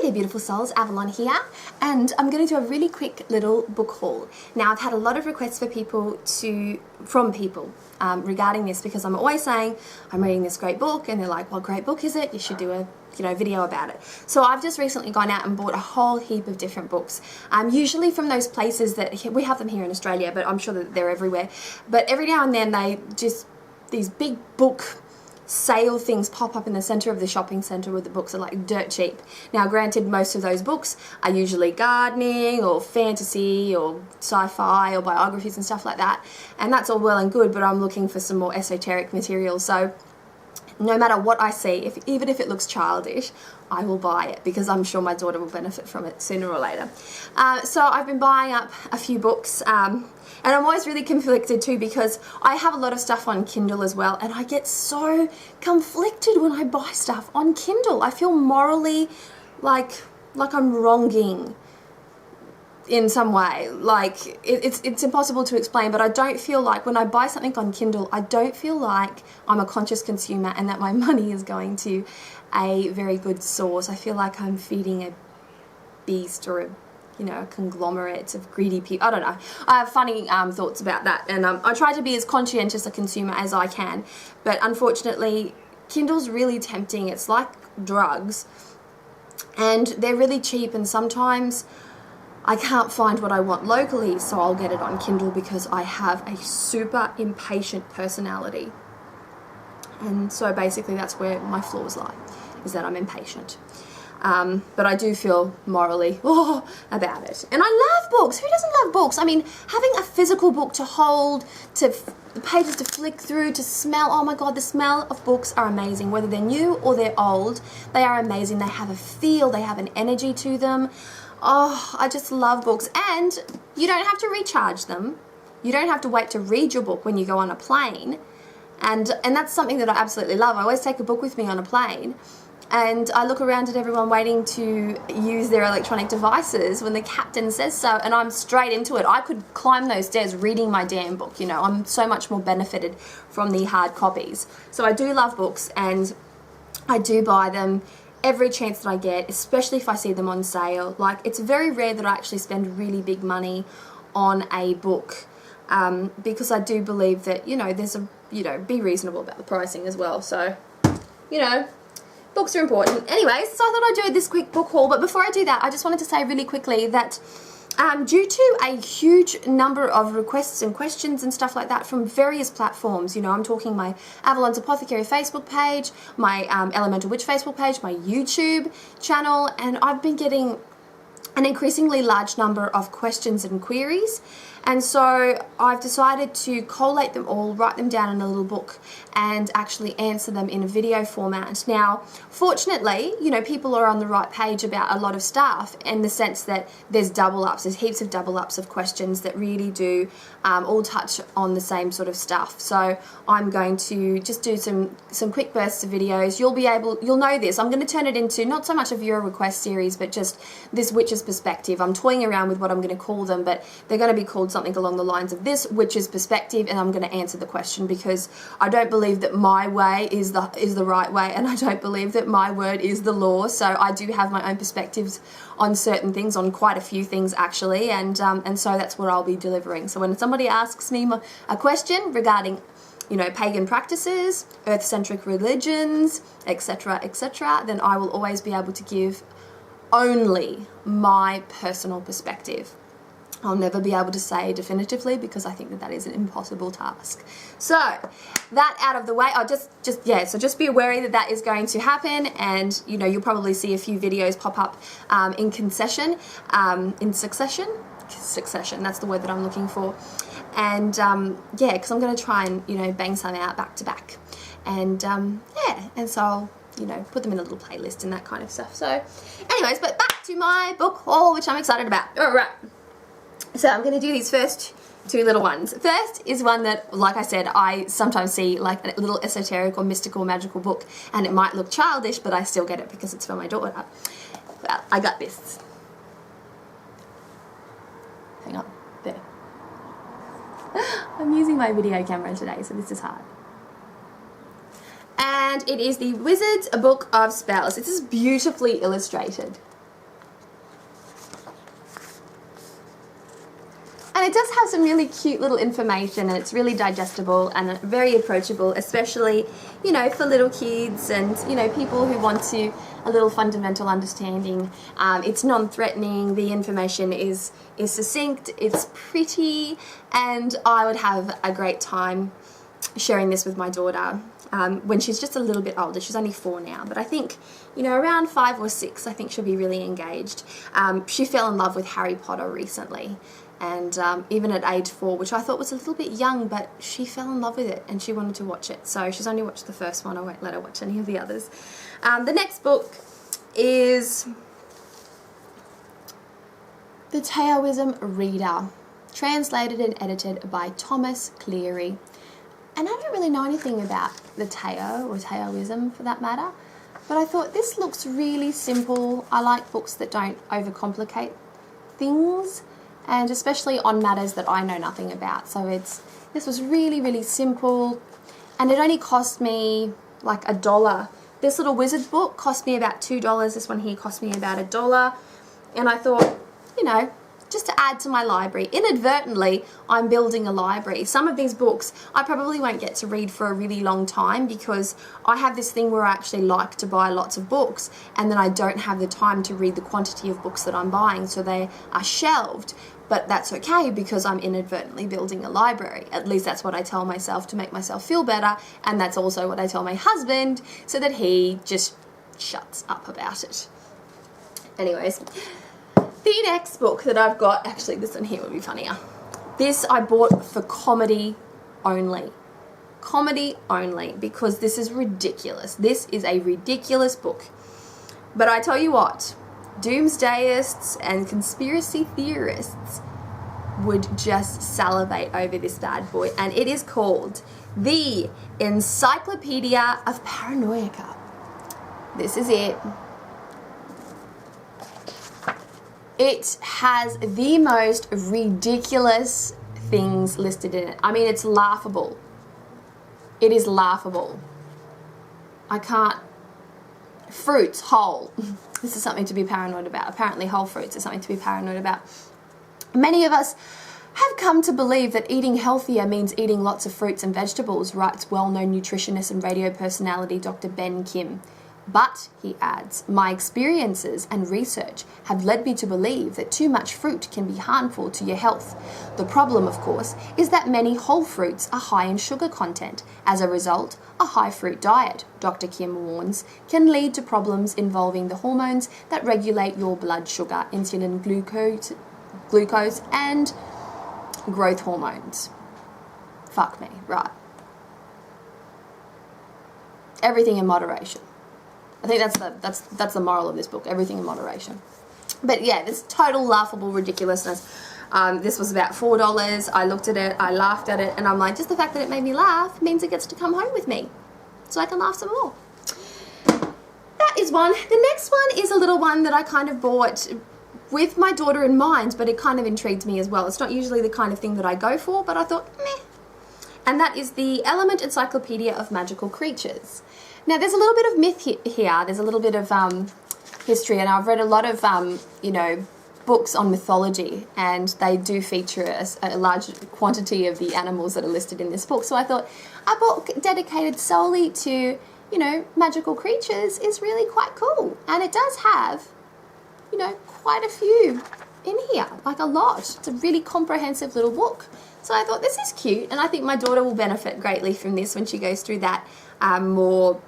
there beautiful souls, Avalon here, and I'm going to do a really quick little book haul. Now I've had a lot of requests from people regarding this, because I'm always saying I'm reading this great book and they're like, what great book is it? You should do a video about it. So I've just recently gone out and bought a whole heap of different books, usually from those places that we have them here in Australia, but I'm sure that they're everywhere. But every now and then they just, these big book sale things pop up in the center of the shopping center where the books are like dirt cheap. Now granted, most of those books are usually gardening or fantasy or sci-fi or biographies and stuff like that, and that's all well and good, but I'm looking for some more esoteric material. So no matter what I see, even if it looks childish, I will buy it, because I'm sure my daughter will benefit from it sooner or later. So I've been buying up a few books, and I'm always really conflicted too, because I have a lot of stuff on Kindle as well, and I get so conflicted when I buy stuff on Kindle. I feel morally like I'm wronging in some way. Like it's impossible to explain, but I don't feel like when I buy something on Kindle, I don't feel like I'm a conscious consumer and that my money is going to a very good source. I feel like I'm feeding a beast or a conglomerate of greedy people. I don't know. I have funny thoughts about that, and I try to be as conscientious a consumer as I can, but unfortunately Kindle's really tempting. It's like drugs, and they're really cheap, and sometimes I can't find what I want locally, so I'll get it on Kindle because I have a super impatient personality. And so basically that's where my flaws lie, is that I'm impatient. But I do feel morally about it. And I love books. Who doesn't love books? I mean, having a physical book to hold, the pages to flick through, to smell. Oh my God, the smell of books are amazing. Whether they're new or they're old, they are amazing. They have a feel, they have an energy to them. Oh, I just love books. And you don't have to recharge them. You don't have to wait to read your book when you go on a plane. And that's something that I absolutely love. I always take a book with me on a plane, and I look around at everyone waiting to use their electronic devices when the captain says so, and I'm straight into it. I could climb those stairs reading my damn book. I'm so much more benefited from the hard copies. So I do love books, and I do buy them every chance that I get, especially if I see them on sale. Like, it's very rare that I actually spend really big money on a book, because I do believe that, there's be reasonable about the pricing as well. So, books are important. Anyways, so I thought I'd do this quick book haul, but before I do that, I just wanted to say really quickly that due to a huge number of requests and questions and stuff like that from various platforms, I'm talking my Avalon's Apothecary Facebook page, my Elemental Witch Facebook page, my YouTube channel, and I've been getting an increasingly large number of questions and queries. And so I've decided to collate them all, write them down in a little book, and actually answer them in a video format. Now, fortunately, people are on the right page about a lot of stuff, in the sense that there's double ups. There's heaps of double ups of questions that really do all touch on the same sort of stuff. So I'm going to just do some quick bursts of videos. You'll know this. I'm going to turn it into not so much a viewer request series, but just this witch's perspective. I'm toying around with what I'm going to call them, but they're going to be called something along the lines of this witch's perspective, and I'm going to answer the question, because I don't believe that my way is the right way, and I don't believe that my word is the law. So I do have my own perspectives on certain things, on quite a few things actually, and so that's what I'll be delivering. So when somebody asks me a question regarding pagan practices, earth-centric religions, etc., then I will always be able to give only my personal perspective. I'll never be able to say definitively, because I think that is an impossible task. So that out of the way, so just be wary that is going to happen, and you'll probably see a few videos pop up in succession, that's the word that I'm looking for. And because I'm going to try and bang some out back to back, and and so I'll put them in a little playlist and that kind of stuff. So anyways, but back to my book haul, which I'm excited about. All right. So I'm going to do these first two little ones. First is one that, like I said, I sometimes see like a little esoteric or mystical magical book, and it might look childish, but I still get it because it's for my daughter. Well, I got this. Hang on. There. I'm using my video camera today, so this is hard. And it is the Wizard's Book of Spells. This is beautifully illustrated. it does have some really cute little information, and it's really digestible and very approachable, especially, you know, for little kids and, you know, people who want to a little fundamental understanding. It's non-threatening, the information is succinct, it's pretty, and I would have a great time sharing this with my daughter when she's just a little bit older. She's only 4 now, but I think, you know, around 5 or 6, I think she'll be really engaged. She fell in love with Harry Potter recently, and even at age 4, which I thought was a little bit young, but she fell in love with it and she wanted to watch it. So she's only watched the first one. I won't let her watch any of the others. The next book is The Taoism Reader, translated and edited by Thomas Cleary. And I don't really know anything about the Tao or Taoism for that matter, but I thought this looks really simple. I like books that don't overcomplicate things, and especially on matters that I know nothing about. So this was really, really simple, and it only cost me like $1. This little wizard book cost me about $2. This one here cost me about $1. And I thought, you know, just to add to my library. Inadvertently, I'm building a library. Some of these books I probably won't get to read for a really long time, because I have this thing where I actually like to buy lots of books, and then I don't have the time to read the quantity of books that I'm buying, so they are shelved. But that's okay, because I'm inadvertently building a library. At least that's what I tell myself to make myself feel better, and that's also what I tell my husband, so that he just shuts up about it. Anyways, the next book that I've got, actually this one here would be funnier. This I bought for comedy only. Comedy only, because this is ridiculous. This is a ridiculous book. But I tell you what, doomsdayists and conspiracy theorists would just salivate over this bad boy, and it is called The Encyclopedia of Paranoia. This is it. It has the most ridiculous things listed in it. I mean, it's laughable. It is laughable. I can't. Fruits, whole. This is something to be paranoid about. Apparently whole fruits is something to be paranoid about. Many of us have come to believe that eating healthier means eating lots of fruits and vegetables, writes well-known nutritionist and radio personality Dr. Ben Kim. But, he adds, my experiences and research have led me to believe that too much fruit can be harmful to your health. The problem, of course, is that many whole fruits are high in sugar content. As a result, a high fruit diet, Dr. Kim warns, can lead to problems involving the hormones that regulate your blood sugar, insulin, glucose, and growth hormones. Fuck me, right. Everything in moderation. I think that's the moral of this book. Everything in moderation. But yeah, this total laughable ridiculousness. This was about $4. I looked at it, I laughed at it, and I'm like, just the fact that it made me laugh means it gets to come home with me, so I can laugh some more. That is one. The next one is a little one that I kind of bought with my daughter in mind, but it kind of intrigued me as well. It's not usually the kind of thing that I go for, but I thought, meh. And that is the Element Encyclopedia of Magical Creatures. Now, there's a little bit of myth here. There's a little bit of history, and I've read a lot of, you know, books on mythology, and they do feature a large quantity of the animals that are listed in this book. So I thought a book dedicated solely to, you know, magical creatures is really quite cool. And it does have, you know, quite a few in here, like a lot. It's a really comprehensive little book. So I thought this is cute, and I think my daughter will benefit greatly from this when she goes through that more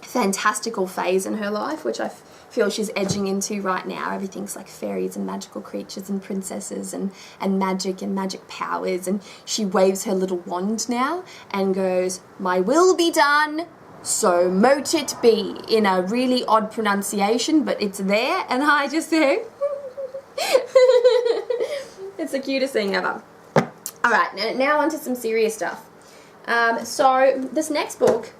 fantastical phase in her life, which I feel she's edging into right now. Everything's like fairies and magical creatures and princesses and magic powers, and she waves her little wand now and goes, "My will be done, so mote it be," in a really odd pronunciation, but it's there, and I just say it's the cutest thing ever. Alright, now on to some serious stuff. So this next book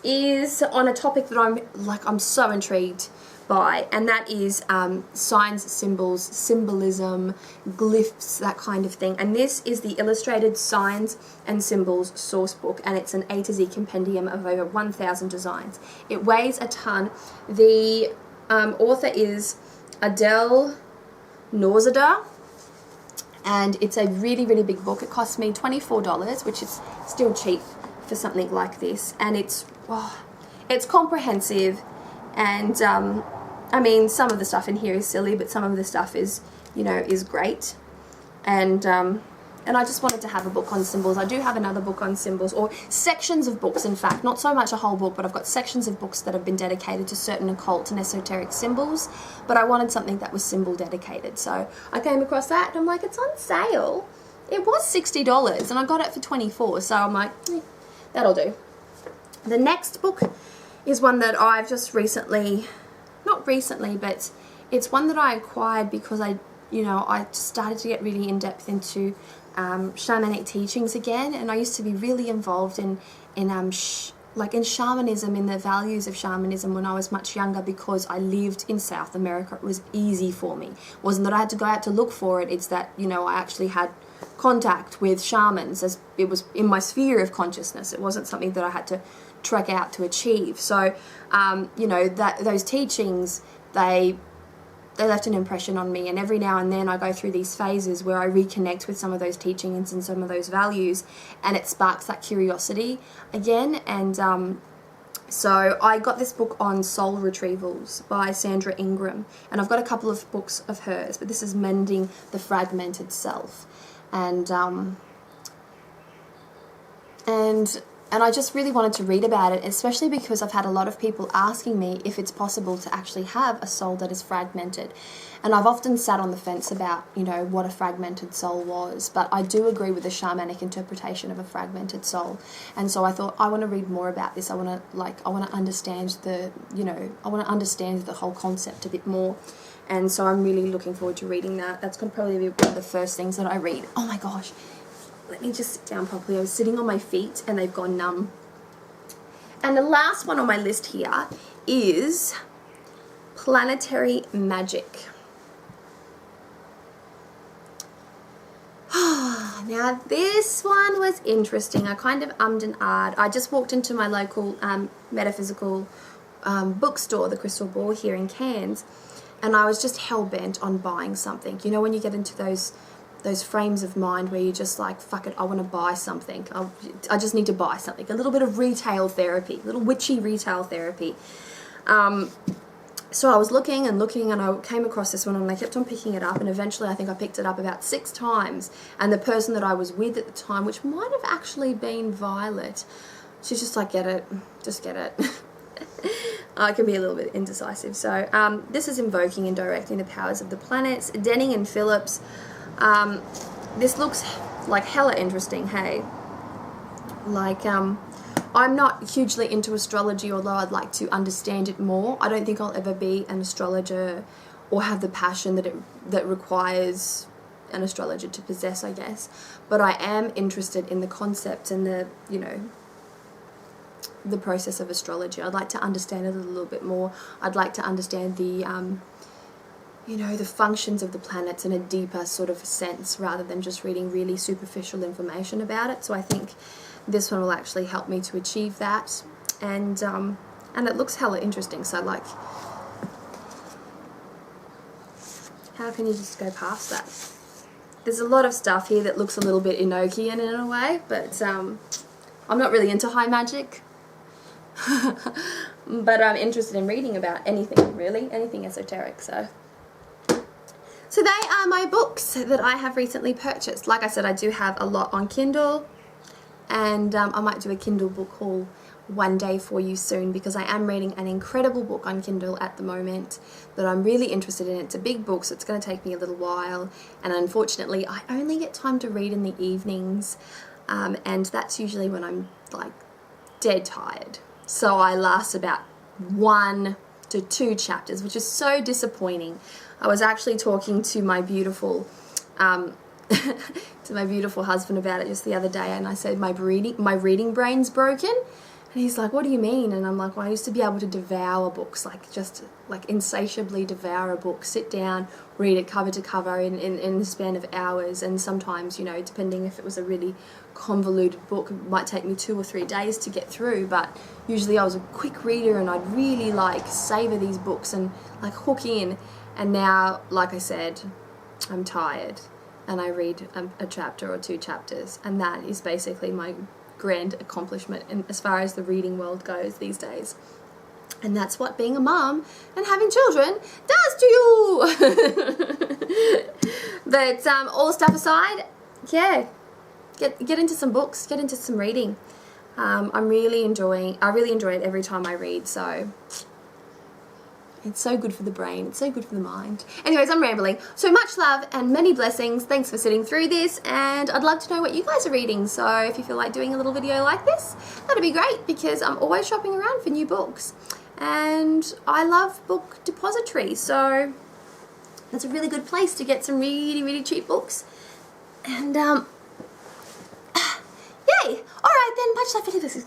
is on a topic that I'm so intrigued by, and that is signs, symbols, symbolism, glyphs, that kind of thing. And this is the Illustrated Signs and Symbols source book, and it's an A to Z compendium of over 1,000 designs. It weighs a ton. The author is Adele Norzadeh, And it's a really, really big book. It cost me $24, which is still cheap for something like this. And it's comprehensive. And I mean, some of the stuff in here is silly, but some of the stuff is, is great. And I just wanted to have a book on symbols. I do have another book on symbols, or sections of books, in fact. Not so much a whole book, but I've got sections of books that have been dedicated to certain occult and esoteric symbols. But I wanted something that was symbol dedicated. So I came across that, and I'm like, it's on sale. It was $60, and I got it for $24. So I'm like, that'll do. The next book is one that I've just recently, not recently, but it's one that I acquired because I started to get really in depth into shamanic teachings again, and I used to be really involved in shamanism, in the values of shamanism when I was much younger, because I lived in South America. It was easy for me. It wasn't that I had to go out to look for it, it's that, I actually had contact with shamans, as it was in my sphere of consciousness. It wasn't something that I had to trek out to achieve. So, those teachings, they left an impression on me, and every now and then I go through these phases where I reconnect with some of those teachings and some of those values, and it sparks that curiosity again. And so I got this book on soul retrievals by Sandra Ingram, and I've got a couple of books of hers, but this is Mending the Fragmented Self. And I just really wanted to read about it, especially because I've had a lot of people asking me if it's possible to actually have a soul that is fragmented. And I've often sat on the fence about, what a fragmented soul was. But I do agree with the shamanic interpretation of a fragmented soul. And so I thought, I want to read more about this. I want to understand the whole concept a bit more. And so I'm really looking forward to reading that. That's going to probably be one of the first things that I read. Oh my gosh. Let me just sit down properly. I was sitting on my feet and they've gone numb. And the last one on my list here is Planetary Magic. Now this one was interesting. I kind of ummed and ahed. I just walked into my local metaphysical bookstore, the Crystal Ball here in Cairns, and I was just hell-bent on buying something. When you get into those frames of mind where you're just like, fuck it, I want to buy something. I just need to buy something. A little bit of retail therapy, a little witchy retail therapy. So I was looking and I came across this one, and I kept on picking it up, and eventually I think I picked it up about 6 times. And the person that I was with at the time, which might have actually been Violet, she's just like, get it, just get it. I can be a little bit indecisive. So this is Invoking and Directing the Powers of the Planets, Denning and Phillips. This looks like hella interesting, hey? I'm not hugely into astrology, although I'd like to understand it more. I don't think I'll ever be an astrologer or have the passion that requires an astrologer to possess, I guess. But I am interested in the concept and the process of astrology. I'd like to understand it a little bit more. I'd like to understand the functions of the planets in a deeper sort of sense, rather than just reading really superficial information about it. So I think this one will actually help me to achieve that. And it looks hella interesting. So how can you just go past that? There's a lot of stuff here that looks a little bit Enochian in a way, but I'm not really into high magic. But I'm interested in reading about anything, really, anything esoteric. So they are my books that I have recently purchased. Like I said, I do have a lot on Kindle, and I might do a Kindle book haul one day for you soon, because I am reading an incredible book on Kindle at the moment that I'm really interested in. It's a big book, so it's going to take me a little while, and unfortunately I only get time to read in the evenings, and that's usually when I'm like dead tired. So I last about 1 to 2 chapters, which is so disappointing. I was actually talking to my beautiful husband about it just the other day, and I said my reading brain's broken, and he's like, what do you mean? And I'm like, well, I used to be able to devour books, just insatiably devour a book, sit down, read it cover to cover in the span of hours. And sometimes, depending if it was a really convoluted book, it might take me 2 or 3 days to get through, but usually I was a quick reader, and I'd really savor these books and hook in. And now, like I said, I'm tired. and I read a chapter or 2 chapters, and that is basically my grand accomplishment in, as far as the reading world goes these days. And that's what being a mum and having children does to you. But all stuff aside, yeah, get into some books, get into some reading. I really enjoy it every time I read, so it's so good for the brain, it's so good for the mind. Anyways, I'm rambling. So much love and many blessings. Thanks for sitting through this, and I'd love to know what you guys are reading. So if you feel like doing a little video like this, that'd be great, because I'm always shopping around for new books. And I love Book Depository, so that's a really good place to get some really, really cheap books. And yay! Alright then, much love for this.